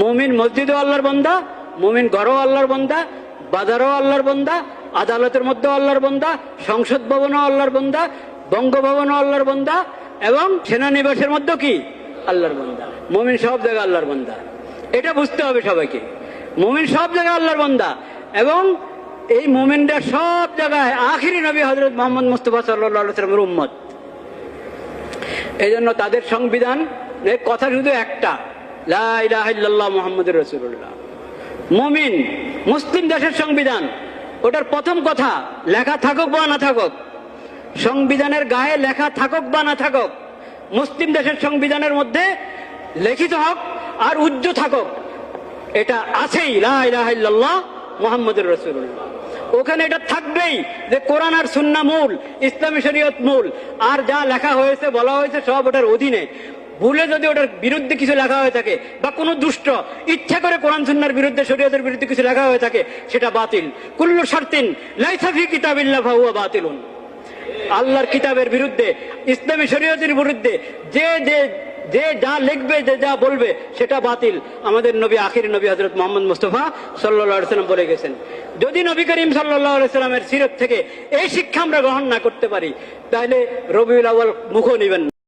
মুমিন মসজিদও আল্লাহর বান্দা, মুমিন ঘরও আল্লাহর বান্দা, বাজারও আল্লাহর বান্দা, আদালতের মধ্যেও আল্লাহর বান্দা, সংসদ ভবনও আল্লাহর বান্দা, বঙ্গভবনও আল্লাহর বান্দা, এবং সেনানিবাসের মধ্যেও কি আল্লাহর বান্দা। মুমিন সব জায়গায় আল্লাহর বান্দা, এটা বুঝতে হবে সবাইকে। মুমিন সব জায়গায় আল্লাহর বান্দা, এবং এই মুমিনরা সব জায়গায় আখিরি নবী হযরত মুহাম্মদ মুস্তাফা সাল্লাল্লাহু আলাইহি ওয়াসাল্লামের উম্মত। এই জন্য তাদের সংবিধান কথা শুধু একটা, লা ইলাহা ইল্লাল্লাহ মুহাম্মাদুর রাসূলুল্লাহ। মুমিন মুসলিম দেশের সংবিধান, ওটার প্রথম কথা লেখা থাকুক বা না থাকুক, সংবিধানের গায়ে লেখা থাকুক বা না থাকুক, মুসলিম দেশের সংবিধানের মধ্যে লিখিত হোক আর উজ্জ্ব থাকুক, এটা আছেই, লা ইলাহা ইল্লাল্লাহ মুহাম্মাদুর রাসূলুল্লাহ। ওখানে এটা থাকবেই যে কোরআন আর সুন্নাহ মূল, ইসলামী শরীয়ত মূল, আর যা লেখা হয়েছে বলা হয়েছে সব ওটার অধীনে। ভুলে যদি ওটার বিরুদ্ধে কিছু লেখা হয়ে থাকে, বা কোনো দুষ্ট ইচ্ছা করে কোরআন সুন্নাহর বিরুদ্ধে, শরীয়তের বিরুদ্ধে কিছু লেখা হয়ে থাকে, সেটা বাতিল। কুল্লু শারতিন লাইসা ফি কিতাবিল্লাহ ফাহুয়া বাতিলুন। আল্লাহর কিতাবের বিরুদ্ধে, ইসলামী শরীয়তের বিরুদ্ধে যে যা লিখবে, যে যা বলবে, সেটা বাতিল। আমাদের নবী, আখিরি নবী হযরত মুহাম্মদ মুস্তাফা সাল্লাল্লাহু আলাইহি ওয়াসাল্লাম বলে গেছেন। যদি নবী করিম সাল্লাল্লাহু আলাইহি ওয়াসাল্লামের সিরাত থেকে এই শিক্ষা আমরা গ্রহণ না করতে পারি, তাহলে রবিউল আউয়াল মুখও নিবেন না।